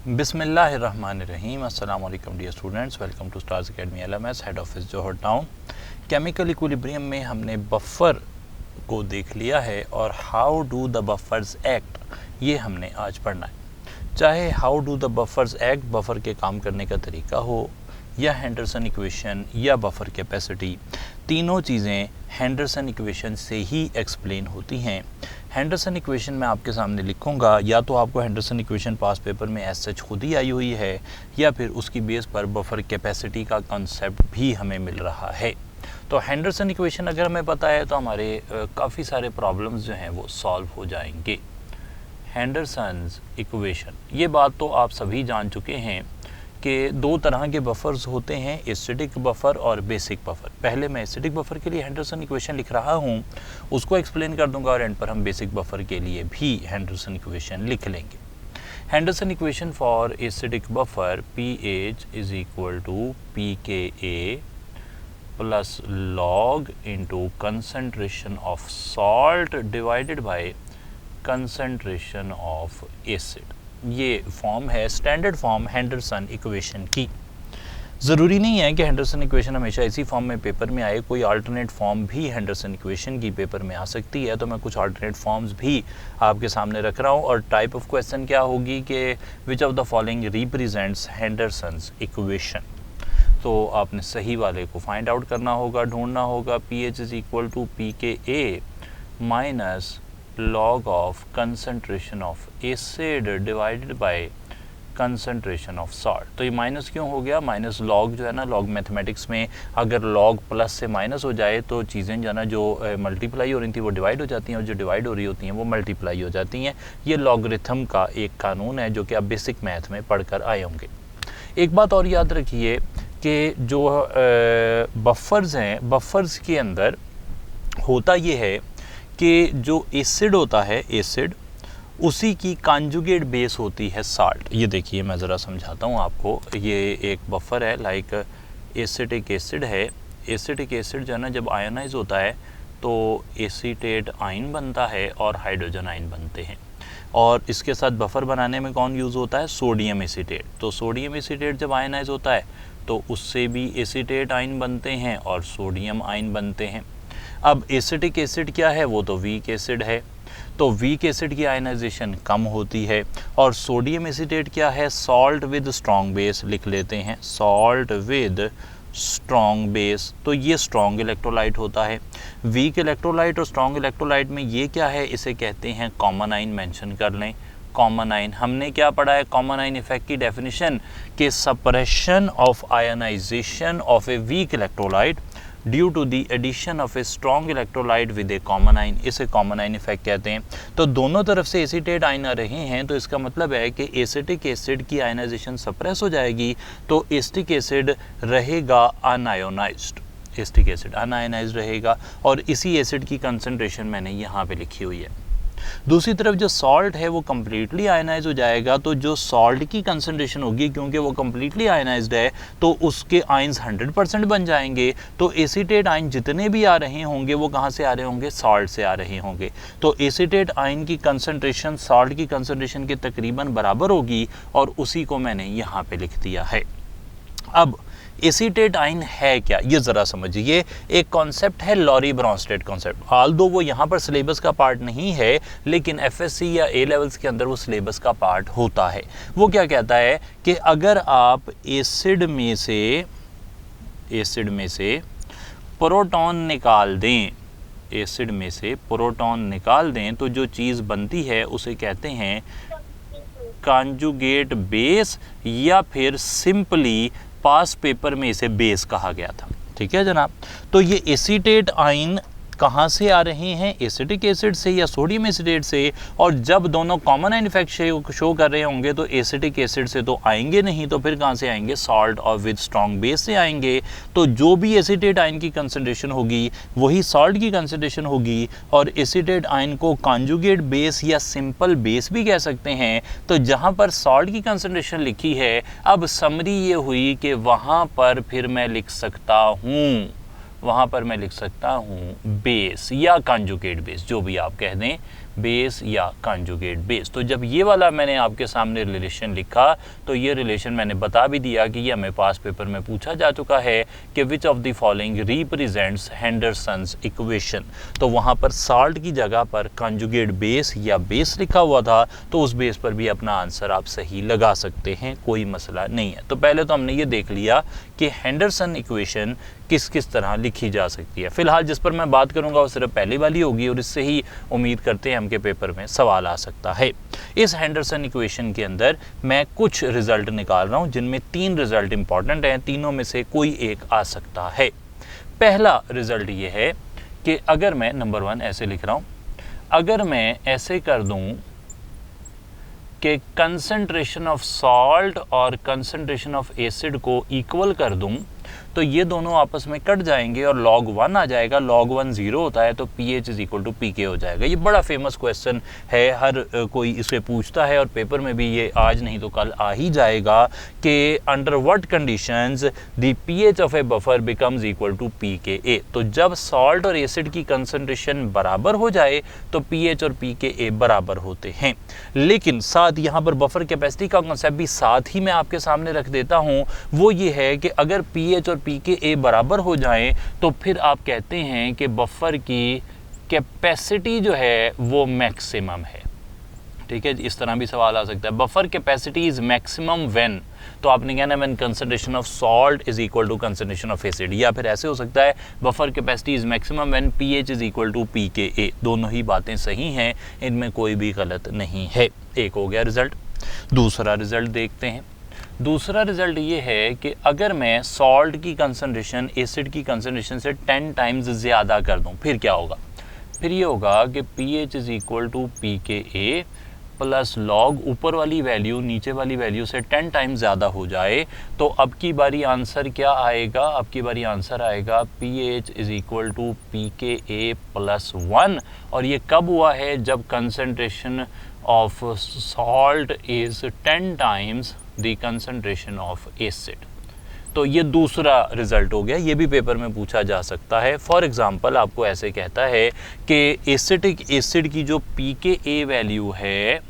बिस्मिल्लाहिर्रहमानिर्रहीम। अस्सलाम वालेकुम dear students, welcome to Stars Academy LMS, head office Johar town. Chemical equilibrium में हमने बफर को देख लिया है और how do the buffers act ये हमने आज पढ़ना है। चाहे how do the buffers act buffer के काम करने का तरीका हो, या हेंडरसन इक्वेशन या बफर कैपेसिटी, तीनों चीज़ें हेंडरसन इक्वेशन से ही एक्सप्लेन होती हैं। हेंडरसन इक्वेशन मैं आपके सामने लिखूंगा, या तो आपको हेंडरसन इक्वेशन पास पेपर में एज सच खुद ही आई हुई है, या फिर उसकी बेस पर बफर कैपेसिटी का कॉन्सेप्ट भी हमें मिल रहा है। तो हेंडरसन इक्वेशन अगर हमें पता है तो हमारे काफ़ी सारे प्रॉब्लम्स जो हैं वो सॉल्व हो जाएंगे। हेंडरसन्स इक्वेशन, ये बात तो आप सभी जान चुके हैं कि दो तरह के बफ़र्स होते हैं, एसिडिक बफ़र और बेसिक बफ़र। पहले मैं एसिडिक बफ़र के लिए हेंडरसन इक्वेशन लिख रहा हूँ, उसको एक्सप्लेन कर दूंगा और एंड पर हम बेसिक बफ़र के लिए भी हेंडरसन इक्वेशन लिख लेंगे। Henderson equation for acidic buffer pH is equal to pKa plus log into concentration of salt divided by concentration of acid. ये फॉर्म है स्टैंडर्ड फॉर्म हेंडरसन इक्वेशन की। ज़रूरी नहीं है कि हेंडरसन इक्वेशन हमेशा इसी फॉर्म में पेपर में आए, कोई अल्टरनेट फॉर्म भी हेंडरसन इक्वेशन की पेपर में आ सकती है। तो मैं कुछ अल्टरनेट फॉर्म्स भी आपके सामने रख रहा हूँ। और टाइप ऑफ क्वेश्चन क्या होगी कि which of the following represents Henderson's equation. तो आपने सही वाले को फाइंड आउट करना होगा, ढूंढना होगा। pH is equal to pKa minus log of concentration of acid divided by concentration of salt. तो ये माइनस क्यों हो गया? माइनस लॉग जो है ना, लॉग मैथमेटिक्स में अगर लॉग प्लस से माइनस हो जाए तो चीज़ें जो है ना, जो मल्टीप्लाई हो रही थी वो डिवाइड हो जाती हैं, और जो डिवाइड हो रही होती हैं वो मल्टीप्लाई हो जाती हैं। ये लॉगरिथम का एक कानून है जो कि आप बेसिक मैथ में पढ़कर आए होंगे। एक बात और याद रखिए कि जो बफ़र्स हैं, बफ़र्स के अंदर होता ये है कि जो एसिड होता है, एसिड उसी की कॉन्जुगेट बेस होती है साल्ट। ये देखिए मैं ज़रा समझाता हूँ आपको। ये एक बफ़र है, लाइक एसिटिक एसिड है। एसिटिक एसिड जो है ना, जब आयनाइज होता है तो एसीटेट आयन बनता है और हाइड्रोजन आयन बनते हैं। और इसके साथ बफ़र बनाने में कौन यूज़ होता है? Sodium acetate. तो सोडियम एसीटेट जब आयनाइज होता है तो उससे भी एसीटेट आयन बनते हैं और सोडियम आयन बनते हैं। अब एसिटिक एसिड क्या है? वो तो वीक एसिड है। तो वीक एसिड की आयनाइजेशन कम होती है। और सोडियम एसीटेट क्या है? सॉल्ट विद स्ट्रॉन्ग बेस लिख लेते हैं, सॉल्ट विद स्ट्रॉन्ग बेस। तो ये स्ट्रॉन्ग इलेक्ट्रोलाइट होता है। वीक इलेक्ट्रोलाइट और स्ट्रॉन्ग इलेक्ट्रोलाइट में ये क्या है? इसे कहते हैं कॉमन आयन। मेंशन कर लें कॉमन आयन। हमने क्या पढ़ा है कॉमन आयन इफेक्ट की डेफिनेशन? कि suppression of ionization of a weak electrolyte due to the addition of a strong electrolyte with a common ion, इसे कॉमन आयन इफेक्ट कहते हैं। तो दोनों तरफ से एसीटेट आयन आ रहे हैं, तो इसका मतलब है कि एसिटिक एसिड की आयनाइजेशन सप्रेस हो जाएगी, तो एसिटिक एसिड रहेगा अनआयोनाइज्ड। एसिटिक एसिड अनआयोनाइज्ड रहेगा, और इसी एसिड की कंसंट्रेशन मैंने यहाँ पे लिखी हुई है। दूसरी तरफ जो सॉल्ट है वो कम्प्लीटली आयनाइज हो जाएगा। तो जो सॉल्ट की कंसंट्रेशन होगी, क्योंकि वो कम्प्लीटली आयनाइज्ड है, तो उसके आयंस 100% बन जाएंगे। तो एसीटेट आयन जितने भी आ रहे होंगे वो कहाँ से आ रहे होंगे? सॉल्ट से आ रहे होंगे। तो एसीटेट आयन की कंसंट्रेशन सॉल्ट की कंसंट्रेशन के तकरीबन बराबर होगी, और उसी को मैंने यहाँ पे लिख दिया है। अब एसीटेट आयन है क्या, ये ज़रा समझिए। एक कॉन्सेप्ट है लॉरी ब्रॉन्स्टेड कॉन्सेप्ट। ऑल्दो वो यहाँ पर सिलेबस का पार्ट नहीं है, लेकिन एफएससी या ए लेवल्स के अंदर वो सिलेबस का पार्ट होता है। वो क्या कहता है कि अगर आप एसिड में से प्रोटॉन निकाल दें, एसिड में से प्रोटॉन निकाल दें, तो जो चीज़ बनती है उसे कहते हैं कॉन्जुगेट बेस, या फिर सिंपली पास पेपर में इसे बेस कहा गया था। ठीक है जनाब। तो ये एसीटेट आयन कहाँ से आ रहे हैं? एसिटिक एसिड से या सोडियम एसीटेट से। और जब दोनों कॉमन आयन इफेक्ट शो कर रहे होंगे तो एसिटिक एसिड से तो आएंगे नहीं, तो फिर कहाँ से आएंगे? सॉल्ट और विद स्ट्रॉन्ग बेस से आएंगे। तो जो भी एसीटेट आयन की कंसंट्रेशन होगी वही सॉल्ट की कंसंट्रेशन होगी, और एसीटेट आयन को कॉन्जुगेट बेस या सिंपल बेस भी कह सकते हैं। तो जहाँ पर सॉल्ट की कंसंट्रेशन लिखी है, अब समरी ये हुई कि वहाँ पर फिर मैं लिख सकता हूँ बेस या कॉन्जुगेट बेस, जो भी आप कह दें, बेस या कॉन्जुगेट बेस। तो जब ये वाला मैंने आपके सामने रिलेशन लिखा तो ये रिलेशन मैंने बता भी दिया कि ये हमें पास पेपर में पूछा जा चुका है कि which of the following represents Henderson's equation. तो वहाँ पर सॉल्ट की जगह पर कॉन्जुगेट बेस या बेस लिखा हुआ था, तो उस बेस पर भी अपना आंसर आप सही लगा सकते हैं, कोई मसला नहीं है। तो पहले तो हमने ये देख लिया कि हेंडरसन इक्वेशन किस किस तरह लिखी जा सकती है। फिलहाल जिस पर मैं बात करूंगा वो सिर्फ पहली वाली होगी और इससे ही उम्मीद करते हैं हम के पेपर में सवाल आ सकता है। इस हेंडरसन इक्वेशन के अंदर मैं कुछ रिजल्ट निकाल रहा हूं जिनमें 3 रिजल्ट इंपॉर्टेंट हैं, तीनों में से कोई एक आ सकता है। पहला रिजल्ट ये है कि अगर मैं नंबर 1 ऐसे लिख रहा हूं, अगर मैं ऐसे कर दूं कि कंसंट्रेशन ऑफ सॉल्ट और कंसंट्रेशन ऑफ एसिड को इक्वल कर दूं तो ये दोनों आपस में कट जाएंगे और log 1 आ जाएगा। log 1 0 होता है तो pH is equal to pK हो जाएगा। ये बड़ा फेमस क्वेश्चन है, हर कोई इसे पूछता है और पेपर में भी ये आज नहीं तो कल आ ही जाएगा कि under what conditions the pH of a buffer becomes equal to pKa। तो जब सॉल्ट और एसिड की कंसंट्रेशन बराबर हो जाए तो pH और pKa बराबर होते हैं। लेकिन साथ यहाँ पर बफर कैपेसिटी का कॉन्सेप्ट भी साथ ही मैं आपके सामने रख देता हूँ। वो ये है कि अगर pH और pKa बराबर हो जाएं तो फिर आप कहते हैं कि बफर की कैपेसिटी जो है वो मैक्सिमम है। ठीक है, इस तरह भी सवाल आ सकता है, buffer capacity is maximum when, तो आपने कहना when concentration of salt is equal to concentration of acid. या फिर ऐसे हो सकता है buffer capacity is maximum when pH is equal to pKa। दोनों ही बातें सही हैं, इनमें कोई भी गलत नहीं है। एक हो गया रिजल्ट। दूसरा रिजल्ट देखते हैं। दूसरा रिजल्ट ये है कि अगर मैं सॉल्ट की कंसंट्रेशन एसिड की कंसंट्रेशन से 10 टाइम्स ज़्यादा कर दूं फिर क्या होगा? फिर ये होगा कि pH is equal to pKa plus log ऊपर वाली वैल्यू नीचे वाली वैल्यू से 10 टाइम्स ज़्यादा हो जाए तो अब की बारी आंसर क्या आएगा? अब की बारी आंसर आएगा pH is equal to pKa plus 1। और ये कब हुआ है? जब concentration of salt is 10 times the concentration of acid. तो ये दूसरा रिजल्ट हो गया, ये भी पेपर में पूछा जा सकता है। फॉर एग्जांपल आपको ऐसे कहता है कि एसिटिक एसिड की जो pKa वैल्यू है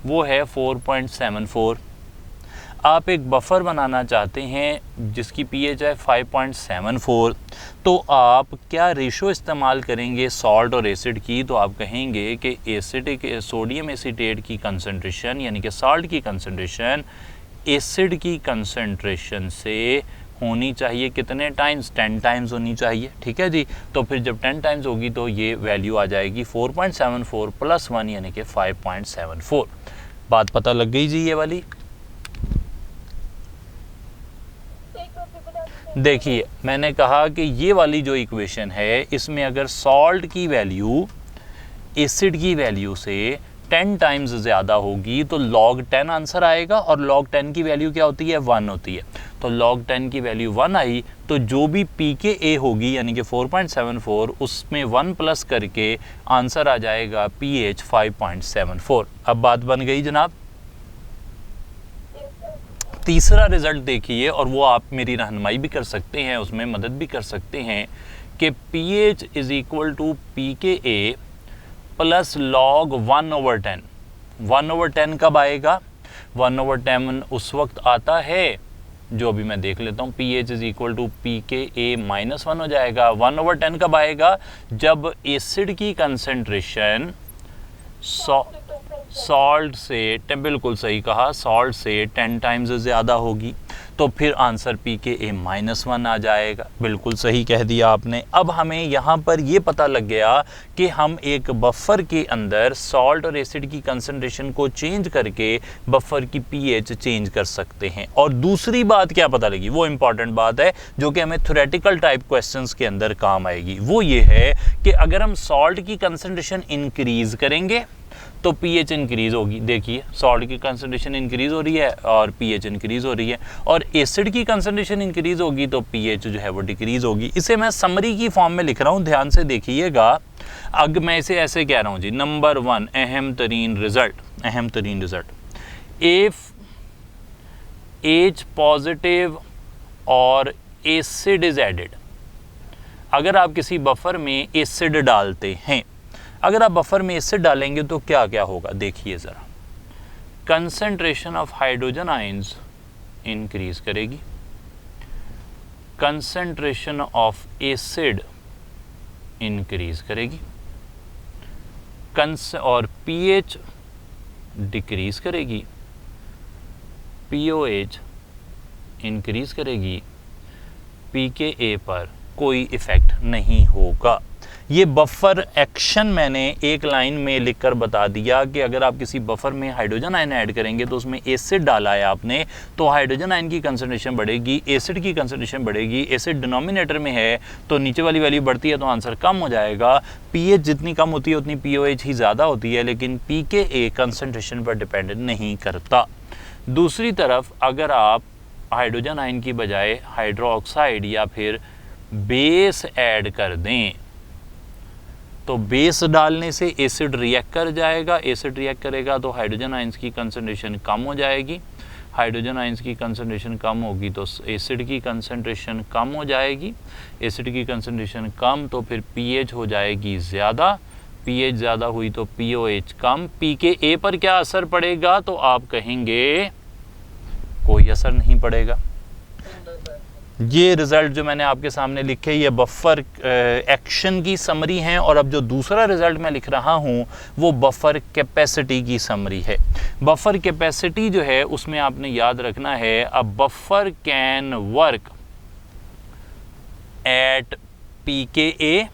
वो है 4.74। आप एक बफर बनाना चाहते हैं जिसकी pH है 5.74, तो आप क्या रेशो इस्तेमाल करेंगे सॉल्ट और एसिड की? तो आप कहेंगे कि एसिटिक सोडियम एसीटेट की कंसंट्रेशन यानी कि सॉल्ट की कंसंट्रेशन एसिड की कंसंट्रेशन से होनी चाहिए कितने टाइम्स? 10 टाइम्स होनी चाहिए। ठीक है जी, तो फिर जब 10 टाइम्स होगी तो ये वैल्यू आ जाएगी 4.74 प्लस 1 यानी कि 5.74। बात पता लग गई जी ये वाली? देखिए मैंने कहा कि ये वाली जो इक्वेशन है इसमें अगर सॉल्ट की वैल्यू एसिड की वैल्यू से 10 टाइम्स ज़्यादा होगी तो log 10 आंसर आएगा और log 10 की वैल्यू क्या होती है? 1 होती है। तो log 10 की वैल्यू 1 आई तो जो भी pKa होगी यानी कि 4.74 उसमें 1 प्लस करके आंसर आ जाएगा pH 5.74। अब बात बन गई जनाब। तीसरा रिजल्ट देखिए और वो आप मेरी रहनुमाई भी कर सकते हैं, उसमें मदद भी कर सकते हैं कि pH is equal to pKa plus log 1/10। 1/10 कब आएगा? 1/10 उस वक्त आता है जो अभी मैं देख लेता हूँ, pH is equal to pKa minus 1 हो जाएगा। 1/10 कब आएगा? जब एसिड की कंसंट्रेशन सॉल्ट से, बिल्कुल सही कहा, सॉल्ट से 10 टाइम्स ज़्यादा होगी तो फिर आंसर pKa माइनस 1 आ जाएगा। बिल्कुल सही कह दिया आपने। अब हमें यहाँ पर ये पता लग गया कि हम एक बफर के अंदर सॉल्ट और एसिड की कंसंट्रेशन को चेंज करके बफर की pH चेंज कर सकते हैं। और दूसरी बात क्या पता लगी, वो इंपॉर्टेंट बात है जो कि हमें थ्योरेटिकल टाइप क्वेश्चंस के अंदर काम आएगी। वो ये है कि अगर हम सॉल्ट की कंसंट्रेशन इंक्रीज करेंगे तो pH इंक्रीज होगी। देखिए सॉल्ट की कंसंट्रेशन इंक्रीज हो रही है और pH इंक्रीज हो रही है, और एसिड की कंसंट्रेशन इंक्रीज होगी तो pH जो है वो डिक्रीज होगी। इसे मैं समरी की फॉर्म में लिख रहा हूँ, ध्यान से देखिएगा। अगर मैं इसे ऐसे कह रहा हूँ जी, नंबर 1 अहम तरीन रिजल्ट, इफ H पॉजिटिव और एसिड इज एडेड। अगर आप किसी बफर में एसिड डालते हैं, अगर आप बफर में एसिड डालेंगे तो क्या क्या होगा, देखिए ज़रा। Concentration of hydrogen ions increase करेगी, कंसंट्रेशन ऑफ एसिड इंक्रीज करेगी, और पीएच डिक्रीज करेगी, पीओएच इंक्रीज करेगी, पीकेए पर कोई इफेक्ट नहीं होगा। ये बफर एक्शन मैंने एक लाइन में लिखकर बता दिया कि अगर आप किसी बफर में हाइड्रोजन आयन ऐड करेंगे तो उसमें एसिड डाला है आपने, तो हाइड्रोजन आयन की कंसंट्रेशन बढ़ेगी, एसिड की कंसंट्रेशन बढ़ेगी। एसिड डिनोमिनेटर में है तो नीचे वाली वैल्यू बढ़ती है तो आंसर कम हो जाएगा। पीएच जितनी कम होती है उतनी पीओएच ही ज़्यादा होती है, लेकिन पीकेए कंसंट्रेशन पर डिपेंड नहीं करता। दूसरी तरफ अगर आप हाइड्रोजन आयन की बजाय हाइड्रोक्साइड या फिर बेस ऐड कर दें तो बेस डालने से एसिड रिएक्ट कर जाएगा, एसिड रिएक्ट करेगा तो हाइड्रोजन आयंस की कंसंट्रेशन कम हो जाएगी, हाइड्रोजन आयंस की कंसंट्रेशन कम होगी तो एसिड की कंसंट्रेशन कम हो जाएगी, एसिड की कंसंट्रेशन कम तो फिर पीएच हो जाएगी ज़्यादा, पीएच ज़्यादा हुई तो पीओएच कम। पीकेए पर क्या असर पड़ेगा, तो आप कहेंगे कोई असर नहीं पड़ेगा। ये रिजल्ट जो मैंने आपके सामने लिखे ये बफर एक्शन की समरी हैं, और अब जो दूसरा रिजल्ट मैं लिख रहा हूँ वो बफर कैपेसिटी की समरी है। बफर कैपेसिटी जो है उसमें आपने याद रखना है, a buffer can work at pKa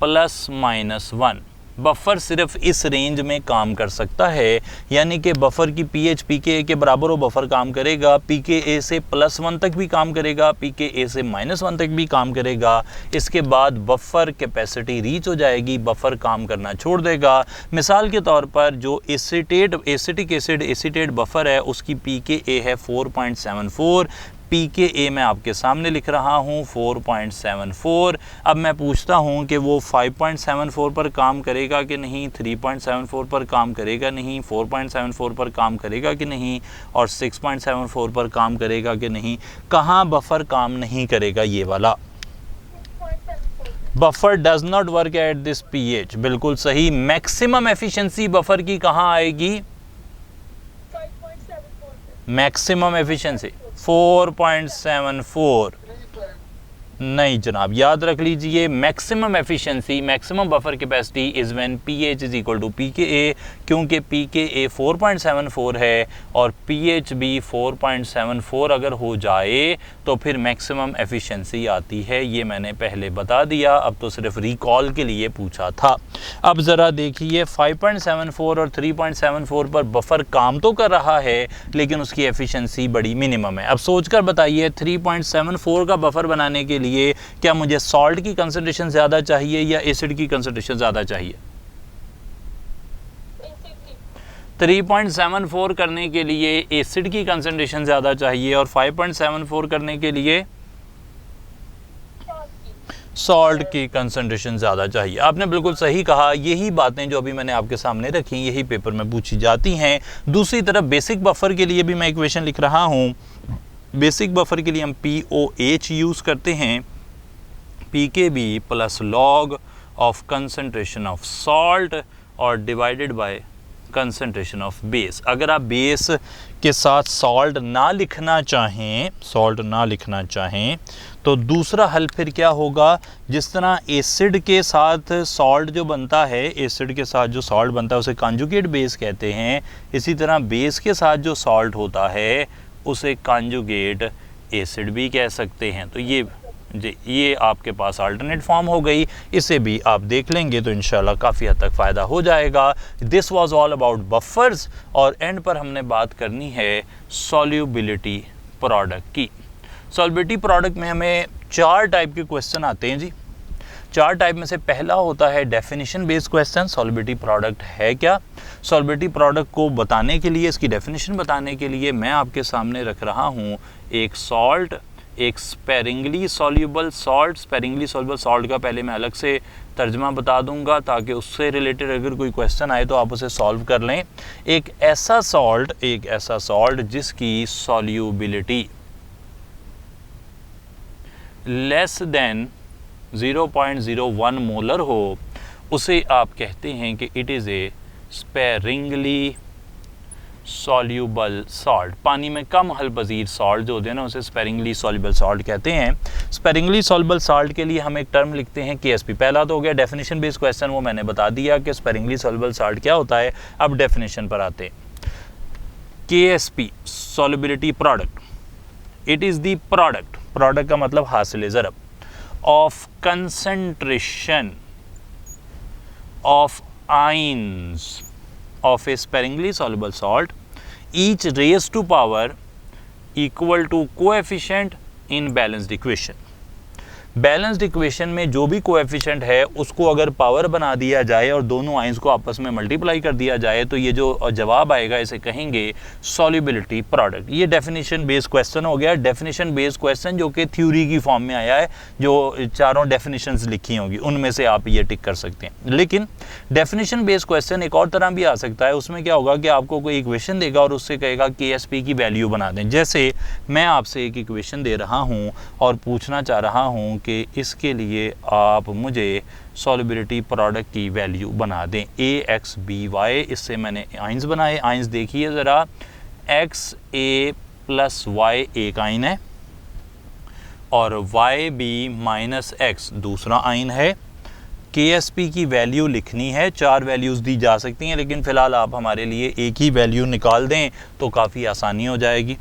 ±1। Buffer सिर्फ इस रेंज में काम कर सकता है, यानी कि बफर की पीएच पीकेए के बराबर हो बफर काम करेगा, पीकेए से +1 तक भी काम करेगा, पीकेए से -1 तक भी काम करेगा। इसके बाद बफर कैपेसिटी रीच हो जाएगी, बफर काम करना छोड़ देगा। मिसाल के तौर पर जो एसिटिक एसिड एसीटेट बफर है उसकी पीकेए है 4.74, पीकेए मैं आपके सामने लिख रहा हूँ 4.74। अब मैं पूछता हूँ कि वो 5.74 पर काम करेगा कि नहीं, 3.74 पर काम करेगा नहीं, 4.74 पर काम करेगा कि नहीं, और 6.74 पर काम करेगा कि नहीं। कहाँ बफर काम नहीं करेगा, ये वाला buffer does not work at this pH. बिल्कुल सही। मैक्सिमम एफिशिएंसी बफर की कहाँ आएगी, मैक्सिमम एफिशिएंसी 4.74। नहीं जनाब, याद रख लीजिए maximum efficiency, maximum buffer capacity is when pH is equal to pKa, क्योंकि पीकेए 4.74 है और पीएच भी 4.74 अगर हो जाए तो फिर मैक्सिमम एफिशिएंसी आती है। ये मैंने पहले बता दिया, अब तो सिर्फ रिकॉल के लिए पूछा था। अब ज़रा देखिए 5.74 और 3.74 पर बफर काम तो कर रहा है लेकिन उसकी एफिशिएंसी बड़ी मिनिमम है। अब सोचकर बताइए 3.74 का बफर बनाने के लिए क्या मुझे सॉल्ट की कंसंट्रेशन ज़्यादा चाहिए या एसिड की कंसंट्रेशन ज़्यादा चाहिए? 3.74 करने के लिए एसिड की कंसंट्रेशन ज़्यादा चाहिए और 5.74 करने के लिए सॉल्ट की कंसंट्रेशन ज़्यादा चाहिए। आपने बिल्कुल सही कहा। यही बातें जो अभी मैंने आपके सामने रखी यही पेपर में पूछी जाती हैं। दूसरी तरफ बेसिक बफर के लिए भी मैं इक्वेशन लिख रहा हूँ। बेसिक बफर के लिए हम POH यूज़ करते हैं, PKB plus log of concentration of salt और divided by concentration of base. अगर आप बेस के साथ सॉल्ट ना लिखना चाहें तो दूसरा हल फिर क्या होगा, जिस तरह एसिड के साथ सॉल्ट जो बनता है, एसिड के साथ जो सॉल्ट बनता है उसे कॉन्जुगेट बेस कहते हैं, इसी तरह बेस के साथ जो सॉल्ट होता है उसे कॉन्जुगेट एसिड भी कह सकते हैं। तो ये आपके पास अल्टरनेट फॉर्म हो गई, इसे भी आप देख लेंगे तो इंशाल्लाह काफ़ी हद तक फ़ायदा हो जाएगा। This was all about buffers. और एंड पर हमने बात करनी है सॉल्युबिलिटी प्रोडक्ट की। सॉल्युबिलिटी प्रोडक्ट में हमें 4 टाइप के क्वेश्चन आते हैं जी। 4 टाइप में से पहला होता है definition based question, solubility product है क्या। सॉल्युबिलिटी प्रोडक्ट को बताने के लिए, इसकी डेफिनेशन बताने के लिए मैं आपके सामने रख रहा हूँ एक सॉल्ट, एक sparingly soluble salt. Sparingly soluble salt का पहले मैं अलग से तर्जमा बता दूंगा ताकि उससे रिलेटेड अगर कोई क्वेश्चन आए तो आप उसे सॉल्व कर लें। एक ऐसा सॉल्ट जिसकी सॉल्युबिलिटी लेस देन 0.01 मोलर हो उसे आप कहते हैं कि it is a sparingly soluble salt. पानी में कम हल पजीर सॉल्ट जो होते हैं ना उसे स्पेरिंगली सॉल्यूबल सॉल्ट कहते हैं। स्पेरिंगली सॉल्यूबल सॉल्ट के लिए हम एक टर्म लिखते हैं KSP। पहला तो हो गया डेफिनेशन बेस्ड क्वेश्चन, वो मैंने बता दिया कि स्पेरिंगली सॉल्यूबल सॉल्ट क्या होता है। अब डेफिनेशन पर आते हैं। KSP solubility product, it is the product, product का मतलब हासिल ज़रब, of concentration of ions of a sparingly soluble salt each raised to power equal to coefficient in balanced equation। Balanced equation में जो भी कोएफिशिएंट है उसको अगर पावर बना दिया जाए और दोनों आइंस को आपस में मल्टीप्लाई कर दिया जाए तो ये जो जवाब आएगा इसे कहेंगे सॉल्युबिलिटी प्रोडक्ट। ये डेफिनेशन बेस्ड क्वेश्चन हो गया। डेफिनेशन बेस्ड क्वेश्चन जो कि थ्योरी की फॉर्म में आया है, जो चारों डेफिनेशंस लिखी होंगी उनमें से आप ये टिक कर सकते हैं। लेकिन डेफिनेशन बेस्ड क्वेश्चन एक और तरह भी आ सकता है। उसमें क्या होगा कि आपको कोई इक्वेशन देगा और उससे कहेगा KSP की वैल्यू बना दें। जैसे मैं आपसे एक इक्वेशन दे रहा हूँ और पूछना चाह रहा हूँ कि इसके लिए आप मुझे सॉल्युबिलिटी प्रोडक्ट की वैल्यू बना दें AXBY। इससे मैंने आइंस बनाए। आइंस देखिए ज़रा, XA + Y एक आइन है और YB - X दूसरा आइन है। KSP की वैल्यू लिखनी है, 4 वैल्यूज़ दी जा सकती हैं, लेकिन फ़िलहाल आप हमारे लिए एक ही वैल्यू निकाल दें तो काफ़ी आसानी हो जाएगी।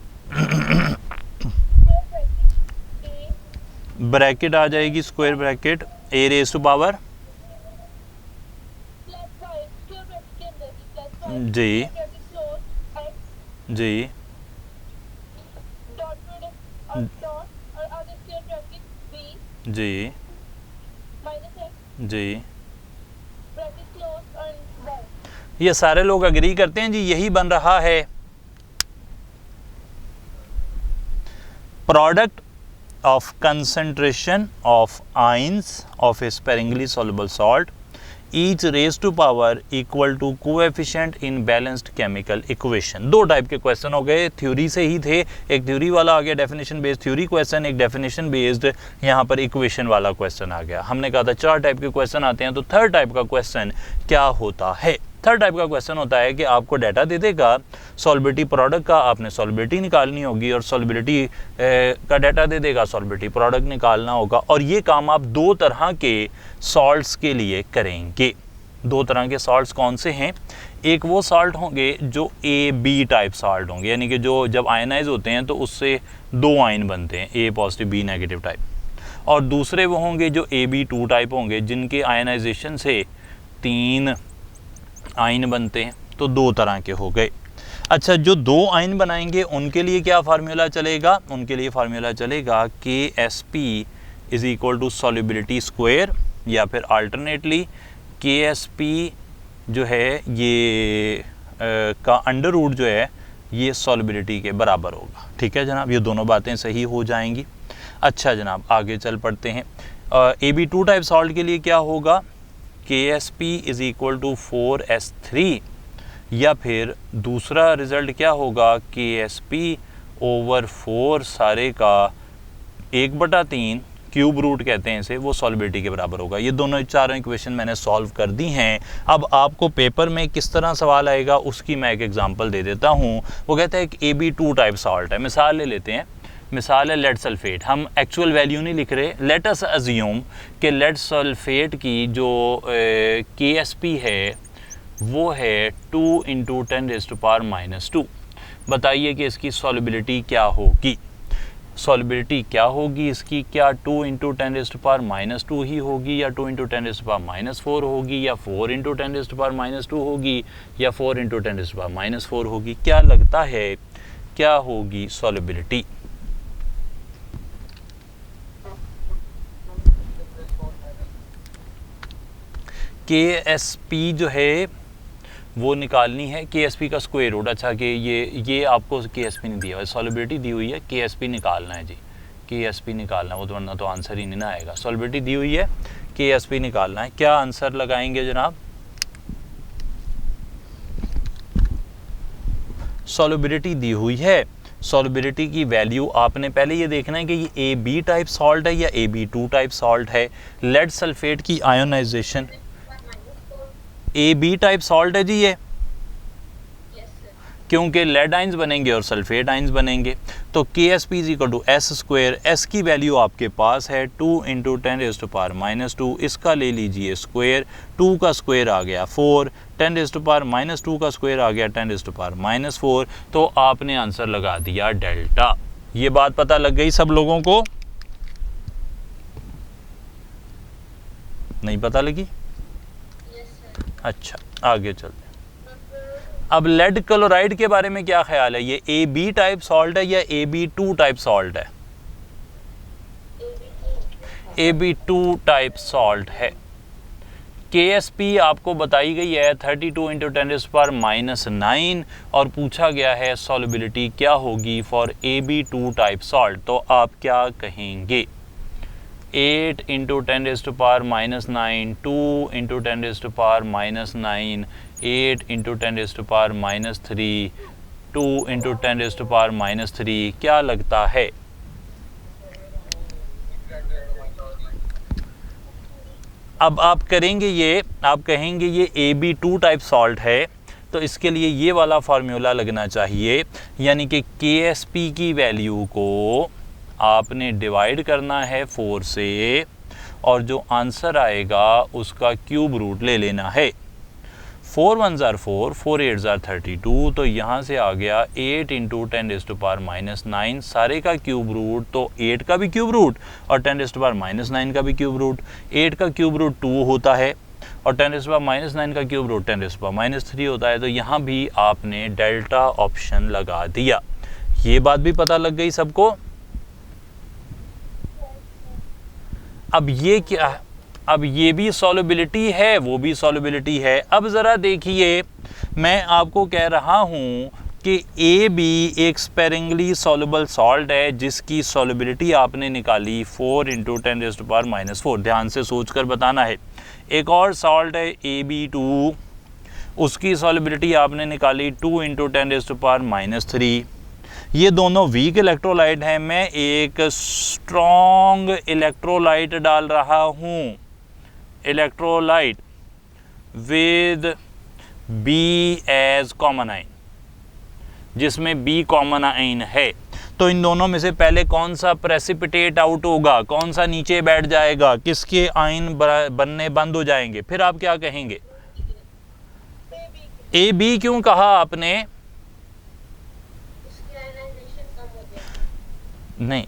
ब्रैकेट आ जाएगी, square bracket, A raise to power जी जी जी जी, ये सारे लोग अग्री करते हैं जी, यही बन रहा है। Product of concentration of ions of a sparingly soluble salt each raised to power equal to coefficient in balanced chemical equation। दो टाइप के क्वेश्चन हो गए, थ्योरी से ही थे। एक थ्योरी वाला आ गया डेफिनेशन बेस्ड थ्योरी क्वेश्चन, एक डेफिनेशन बेस्ड यहाँ पर इक्वेशन वाला क्वेश्चन आ गया। हमने कहा था 4 टाइप के क्वेश्चन आते हैं, तो थर्ड टाइप का क्वेश्चन क्या होता है? थर्ड टाइप का क्वेश्चन होता है कि आपको डाटा दे देगा सॉल्युबिलिटी प्रोडक्ट का, आपने सॉल्युबिलिटी निकालनी होगी और सॉल्युबिलिटी का डाटा दे देगा, सॉल्युबिलिटी प्रोडक्ट निकालना होगा। और ये काम आप 2 तरह के सॉल्ट्स के लिए करेंगे। 2 तरह के सॉल्ट्स कौन से हैं? एक वो सॉल्ट होंगे जो AB टाइप सॉल्ट होंगे, यानी कि जो जब आयनाइज होते हैं तो उससे 2 आयन बनते हैं, A positive B negative type. और दूसरे वो होंगे जो AB2 टाइप होंगे, जिनके आयनाइजेशन से 3 आयन बनते हैं। तो 2 तरह के हो गए। अच्छा, जो 2 आयन बनाएंगे उनके लिए क्या फार्मूला चलेगा? उनके लिए फार्मूला चलेगा KSP = सॉल्युबिलिटी स्क्वायर, या फिर अल्टरनेटली KSP जो है ये का अंडर रूट जो है ये सॉल्युबिलिटी के बराबर होगा। ठीक है जनाब, ये दोनों बातें सही हो जाएंगी। अच्छा जनाब, आगे चल पड़ते हैं। AB2 टाइप सॉल्ट के लिए क्या होगा? KSP = 4S3, या फिर दूसरा रिज़ल्ट क्या होगा? KSP/4 सारे का 1/3 क्यूब रूट कहते हैं इसे, वो सॉल्युबिलिटी के बराबर होगा। ये दोनों 4 इक्वेशन मैंने सॉल्व कर दी हैं। अब आपको पेपर में किस तरह सवाल आएगा उसकी मैं एक एग्जांपल दे देता हूँ। वो कहता है कि AB2 टाइप सॉल्ट है, मिसाल ले लेते हैं, मिसाल है लेड सल्फेट। हम एक्चुअल वैल्यू नहीं लिख रहे, लेट अस अज्यूम कि लेड सल्फेट की जो KSP है वो है 2 × 10⁻²। बताइए कि इसकी सॉल्युबिलिटी क्या होगी? सॉल्युबिलिटी क्या होगी इसकी? क्या 2 × 10⁻² ही होगी, या 2 × 10⁻⁴ होगी, या 4 × 10⁻² होगी, या 4 × 10⁻⁴ होगी? क्या लगता है क्या होगी सॉल्युबिलिटी? KSP जो है वो निकालनी है, KSP का स्क्वायर रूट। अच्छा कि ये आपको KSP नहीं दिया हुआ, सॉल्युबिलिटी दी हुई है, KSP निकालना है जी, KSP निकालना, वो तो वरना तो आंसर ही नहीं ना आएगा। सॉल्युबिलिटी दी हुई है, KSP निकालना है। क्या आंसर लगाएंगे जनाब? सॉल्युबिलिटी दी हुई है सॉल्युबिलिटी की वैल्यू आपने पहले ये देखना है कि ये ए बी टाइप सॉल्ट है या AB2 टाइप सॉल्ट है। लेड सल्फेट की आयोनाइजेशन AB टाइप सॉल्ट है जी ये, क्योंकि लेड आइंस बनेंगे और सल्फेट आइंस बनेंगे। तो KSP is equal to S², S की वैल्यू आपके पास है 2 × 10⁻², इसका ले लीजिए स्क्वायर, 2 का स्क्वायर आ गया 4, 10⁻² का स्क्वायर आ गया 10⁻⁴, तो आपने आंसर लगा दिया डेल्टा। ये बात पता लग गई सब लोगों को? नहीं पता लगी? अच्छा, आगे चलते हैं। अब लेड क्लोराइड के बारे में क्या ख्याल है? ये AB टाइप सॉल्ट है या AB2 टाइप सॉल्ट है? AB2 टाइप सॉल्ट है। KSP आपको बताई गई है 32 × 10⁻⁹ और पूछा गया है सॉल्युबिलिटी क्या होगी फॉर AB2 टाइप सॉल्ट। तो आप क्या कहेंगे? 8 × 10⁻⁹, 2 × 10⁻⁹, 8 × 10⁻�3, 2 × 10⁻�3, क्या लगता है? अब आप करेंगे ये, आप कहेंगे ये AB2 टाइप सॉल्ट है, तो इसके लिए ये वाला फार्मूला लगना चाहिए, यानी कि KSP की वैल्यू को आपने डिवाइड करना है 4 से और जो आंसर आएगा उसका क्यूब रूट ले लेना है। 4 1s are 4, 4 8s are 32, तो यहाँ से आ गया 8 × 10⁻⁹, सारे का क्यूब रूट, तो 8 का भी क्यूब रूट और 10⁻⁹ का भी क्यूब रूट। 8 का क्यूब रूट 2 होता है और 10⁻⁹ का क्यूब रूट 10⁻³ होता है, तो यहाँ भी आपने डेल्टा ऑप्शन लगा दिया। ये बात भी पता लग गई सबको? अब ये क्या है? अब ये भी सॉल्युबिलिटी है, वो भी सॉल्युबिलिटी है। अब ज़रा देखिए, मैं आपको कह रहा हूँ कि AB एक स्पेरिंगली सॉल्युबल सॉल्ट है जिसकी सॉल्युबिलिटी आपने निकाली 4 × 10⁻⁴। ध्यान से सोचकर बताना है। एक और सॉल्ट है AB2, उसकी सॉल्युबिलिटी आपने निकाली 2 × 10⁻⁻3। ये दोनों वीक इलेक्ट्रोलाइट हैं। मैं एक स्ट्रॉन्ग इलेक्ट्रोलाइट डाल रहा हूँ, electrolyte with B as common ion, जिसमें B कॉमन आइन है। तो इन दोनों में से पहले कौन सा प्रेसिपिटेट आउट होगा, कौन सा नीचे बैठ जाएगा, किसके आइन बनने बंद हो जाएंगे? फिर आप क्या कहेंगे? AB क्यों कहा आपने? नहीं,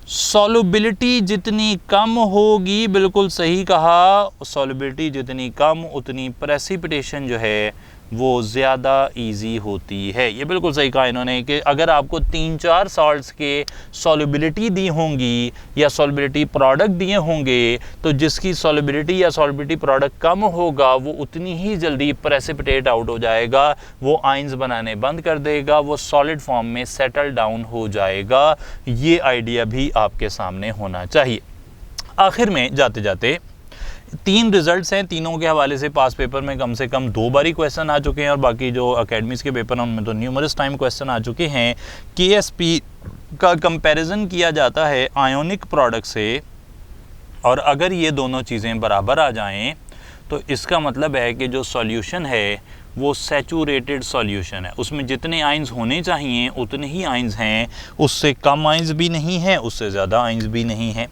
सॉल्युबिलिटी जितनी कम होगी, बिल्कुल सही कहा, सॉल्युबिलिटी जितनी कम उतनी प्रेसिपिटेशन जो है वो ज़्यादा इजी होती है। ये बिल्कुल सही कहा इन्होंने कि अगर आपको 3-4 सॉल्ट्स के सॉल्युबिलिटी दी होंगी या सॉल्युबिलिटी प्रोडक्ट दिए होंगे, तो जिसकी सॉल्युबिलिटी या सॉल्युबिलिटी प्रोडक्ट कम होगा वो उतनी ही जल्दी प्रेसिपिटेट आउट हो जाएगा, वो आइंस बनाने बंद कर देगा, वो सॉलिड फॉर्म में सेटल डाउन हो जाएगा। ये आइडिया भी आपके सामने होना चाहिए। आखिर में जाते जाते 3 रिजल्ट्स हैं, तीनों के हवाले से पास पेपर में कम से कम 2 बारी क्वेश्चन आ चुके हैं और बाकी जो अकेडमीज़ के पेपर हैं उनमें तो न्यूमरस टाइम क्वेश्चन आ चुके हैं। KSP का कंपैरिजन किया जाता है आयोनिक प्रोडक्ट से, और अगर ये दोनों चीज़ें बराबर आ जाएं तो इसका मतलब है कि जो सॉल्यूशन है वो सैचुरेटेड सॉल्यूशन है, उसमें जितने आइंस होने चाहिए उतने ही आइंस हैं, उससे कम आइंस भी नहीं हैं, उससे ज़्यादा आइंस भी नहीं हैं।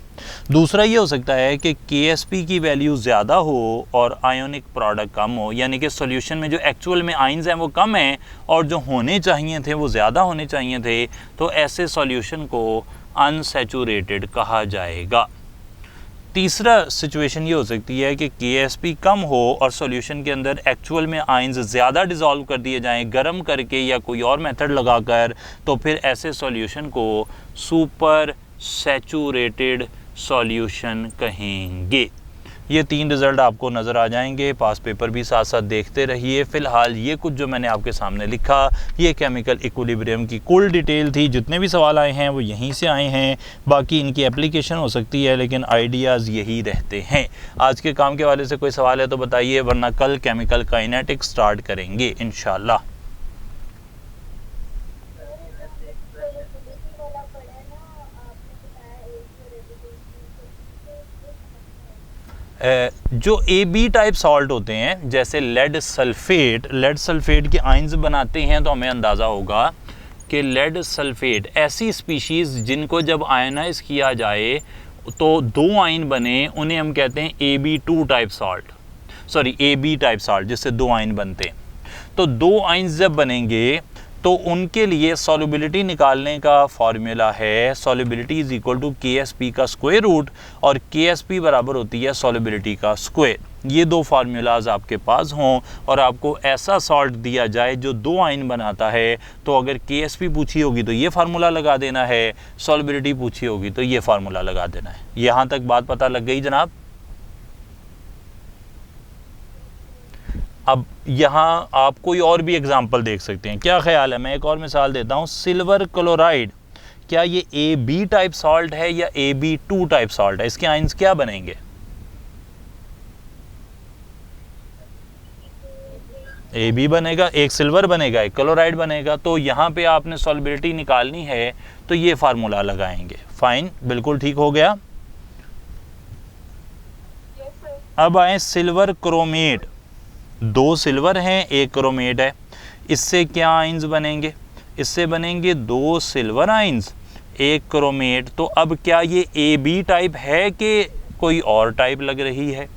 दूसरा ये हो सकता है कि KSP की वैल्यू ज़्यादा हो और आयोनिक प्रोडक्ट कम हो, यानी कि सॉल्यूशन में जो एक्चुअल में आइंस हैं वो कम हैं और जो होने चाहिए थे वो ज़्यादा होने चाहिए थे, तो ऐसे सॉल्यूशन को अनसैचुरेटेड कहा जाएगा। तीसरा सिचुएशन ये हो सकती है कि KSP कम हो और सॉल्यूशन के अंदर एक्चुअल में आइंस ज़्यादा डिज़ोल्व कर दिए जाएं गर्म करके या कोई और मेथड लगाकर, तो फिर ऐसे सॉल्यूशन को सुपर सैचुरेटेड सॉल्यूशन कहेंगे। ये 3 रिज़ल्ट आपको नज़र आ जाएंगे, पास पेपर भी साथ साथ देखते रहिए। फ़िलहाल ये कुछ जो मैंने आपके सामने लिखा ये केमिकल इक्विलिब्रियम की कुल डिटेल थी, जितने भी सवाल आए हैं वो यहीं से आए हैं, बाकी इनकी एप्लीकेशन हो सकती है लेकिन आइडियाज़ यही रहते हैं। आज के काम के वाले से कोई सवाल है तो बताइए, वरना कल केमिकल काइनेटिक्स स्टार्ट करेंगे इंशाल्लाह। जो AB टाइप सॉल्ट होते हैं जैसे लेड सल्फेट के आयंस बनाते हैं, तो हमें अंदाज़ा होगा कि लेड सल्फेट ऐसी स्पीशीज़ जिनको जब आयनाइज किया जाए तो 2 आयन बने, उन्हें हम कहते हैं AB टाइप सॉल्ट, जिससे 2 आयन बनते हैं। तो 2 आयन्स जब बनेंगे तो उनके लिए सॉल्युबिलिटी निकालने का फॉर्मूला है solubility is equal to KSP का स्क्वायर रूट, और KSP बराबर होती है सॉल्युबिलिटी का स्क्वायर। ये 2 फार्मूलाज आपके पास हों और आपको ऐसा सॉल्ट दिया जाए जो 2 आयन बनाता है, तो अगर KSP पूछी होगी तो ये फार्मूला लगा देना है, सॉल्युबिलिटी पूछी होगी तो ये फार्मूला लगा देना है। यहाँ तक बात पता लग गई जनाब? अब यहाँ आप कोई और भी एग्जाम्पल देख सकते हैं, क्या ख्याल है? मैं एक और मिसाल देता हूँ, सिल्वर क्लोराइड, क्या ये AB टाइप सॉल्ट है या AB2 टाइप सॉल्ट है? इसके आयंस क्या बनेंगे? AB बनेगा, एक सिल्वर बनेगा, एक क्लोराइड बनेगा। तो यहाँ पे आपने सॉल्युबिलिटी निकालनी है तो ये फार्मूला लगाएंगे। फाइन, बिल्कुल ठीक हो गया। अब आए सिल्वर क्रोमेट, 2 सिल्वर हैं, 1 क्रोमेट है। इससे क्या आयंस बनेंगे? इससे बनेंगे 2 सिल्वर आयंस, 1 क्रोमेट। तो अब क्या ये AB टाइप है कि कोई और टाइप लग रही है?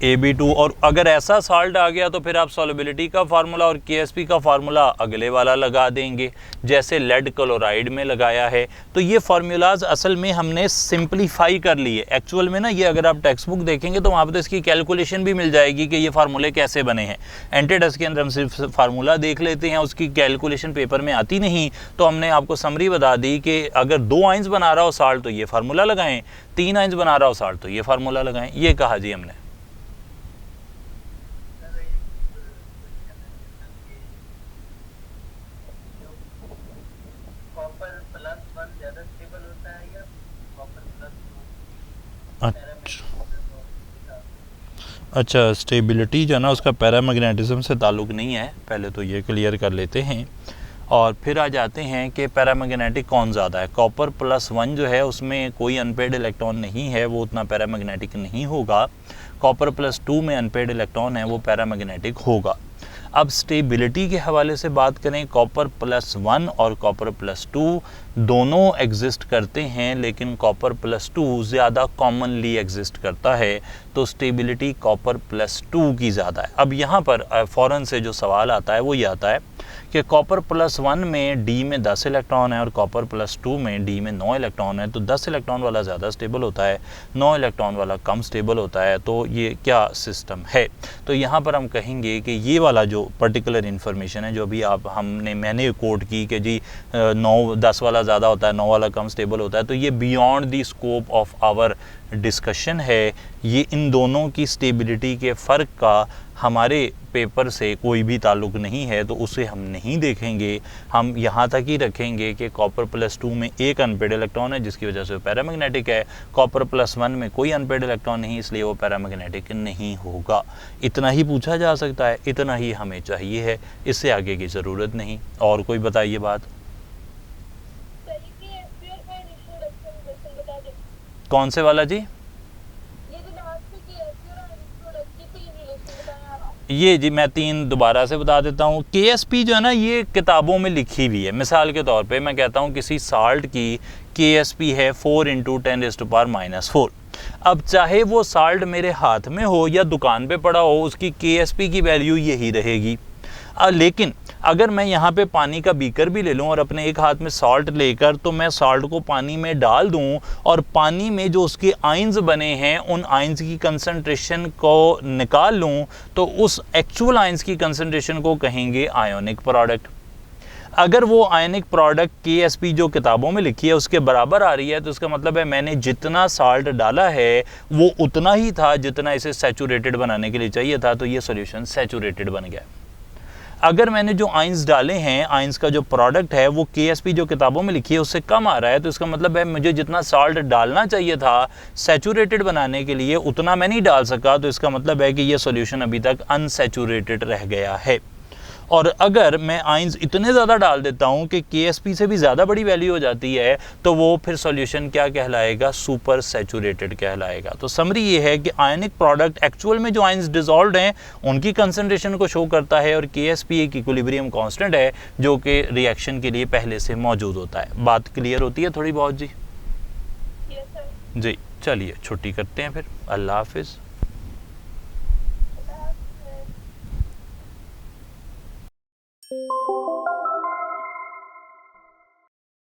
AB2। और अगर ऐसा सॉल्ट आ गया तो फिर आप सॉल्युबिलिटी का फार्मूला और KSP का फार्मूला अगले वाला लगा देंगे, जैसे लेड क्लोराइड में लगाया है। तो ये फार्मूलाज असल में हमने सिंप्लीफाई कर लिए। एक्चुअल में ना ये अगर आप टेक्स्ट बुक देखेंगे तो वहाँ पर तो इसकी कैलकुलेशन भी मिल जाएगी कि ये फार्मूले कैसे बने हैं। एंटेडस के अंदर हम सिर्फ फार्मूला देख लेते हैं, उसकी कैलकुलेशन पेपर में आती नहीं। तो हमने आपको समरी बता दी कि अगर 2 आयंस बना रहा हो सॉल्ट तो ये फार्मूला लगाएं, 3 आयंस बना रहा हो सॉल्ट तो ये फार्मूला लगाएं। ये कहा जी हमने। अच्छा, स्टेबिलिटी जो है ना उसका पैरामैग्नेटिज्म से ताल्लुक़ नहीं है, पहले तो ये क्लियर कर लेते हैं और फिर आ जाते हैं कि पैरामैग्नेटिक कौन ज़्यादा है। कॉपर +1 जो है उसमें कोई अनपेड इलेक्ट्रॉन नहीं है, वो उतना पैरामैग्नेटिक नहीं होगा। कॉपर +2 में अनपेड इलेक्ट्रॉन है, वो पैरामैग्नेटिक होगा। अब स्टेबिलिटी के हवाले से बात करें, कॉपर +1 और कॉपर +2 दोनों एग्जिस्ट करते हैं, लेकिन कॉपर +2 ज़्यादा कॉमनली एग्जिस्ट करता है, तो स्टेबिलिटी कॉपर +2 की ज़्यादा है। अब यहाँ पर फ़ौरन से जो सवाल आता है वो ये आता है कि कॉपर +1 में D में 10 इलेक्ट्रॉन है और कॉपर +2 में D में 9 इलेक्ट्रॉन है, तो 10 इलेक्ट्रॉन वाला ज़्यादा स्टेबल होता है, 9 इलेक्ट्रॉन वाला कम स्टेबल होता है। तो ये क्या सिस्टम है? तो यहाँ पर हम कहेंगे कि ये वाला जो पर्टिकुलर इन्फॉर्मेशन है जो भी मैंने कोट की कि जी 9-10 वाला ज़्यादा होता है, 9 वाला कम स्टेबल होता है, तो ये beyond the scope of our discussion है। ये इन दोनों की स्टेबिलिटी के फ़र्क का हमारे पेपर से कोई भी ताल्लुक़ नहीं है, तो उसे हम नहीं देखेंगे। हम यहाँ तक ही रखेंगे कि कॉपर +2 में एक अनपेड इलेक्ट्रॉन है जिसकी वजह से वो पैरामैग्नेटिक है, कॉपर +1 में कोई अनपेड इलेक्ट्रॉन नहीं इसलिए वो पैरामैग्नेटिक नहीं होगा। इतना ही पूछा जा सकता है, इतना ही हमें चाहिए है, इससे आगे की ज़रूरत नहीं। और कोई बताइए बात। कौन से वाला जी? ये जी मैं 3 दोबारा से बता देता हूँ। KSP जो है ना ये किताबों में लिखी हुई है। मिसाल के तौर पे मैं कहता हूँ किसी साल्ट की KSP है 4 × 10⁻⁻⁴। अब चाहे वो साल्ट मेरे हाथ में हो या दुकान पे पड़ा हो, उसकी KSP की वैल्यू यही रहेगी। लेकिन अगर मैं यहाँ पे पानी का बीकर भी ले लूँ और अपने एक हाथ में सॉल्ट लेकर तो मैं सॉल्ट को पानी में डाल दूँ और पानी में जो उसके आयंस बने हैं उन आयंस की कंसंट्रेशन को निकाल लूँ, तो उस एक्चुअल आयंस की कंसंट्रेशन को कहेंगे आयोनिक प्रोडक्ट। अगर वो आयनिक प्रोडक्ट KSP जो किताबों में लिखी है उसके बराबर आ रही है, तो इसका मतलब है मैंने जितना साल्ट डाला है वो उतना ही था जितना इसे सैचुरेटेड बनाने के लिए चाहिए था, तो ये सॉल्यूशन सैचुरेटेड बन गया। अगर मैंने जो आयंस डाले हैं, आयंस का जो प्रोडक्ट है वो KSP जो किताबों में लिखी है उससे कम आ रहा है, तो इसका मतलब है मुझे जितना साल्ट डालना चाहिए था सैचुरेटेड बनाने के लिए उतना मैं नहीं डाल सका, तो इसका मतलब है कि ये सॉल्यूशन अभी तक अनसैचुरेटेड रह गया है। और अगर मैं आइंस इतने ज़्यादा डाल देता हूँ कि KSP से भी ज़्यादा बड़ी वैल्यू हो जाती है, तो वो फिर सॉल्यूशन क्या कहलाएगा, सुपर सैचुरेटेड कहलाएगा। तो समरी ये है कि आयनिक प्रोडक्ट एक्चुअल में जो आइंस डिसॉल्व्ड हैं उनकी कंसंट्रेशन को शो करता है, और KSP एक इक्विलिब्रियम कांस्टेंट है जो कि रिएक्शन के लिए पहले से मौजूद होता है। बात क्लियर होती है थोड़ी बहुत जी? जी चलिए छुट्टी करते हैं फिर, अल्लाह हाफिज़।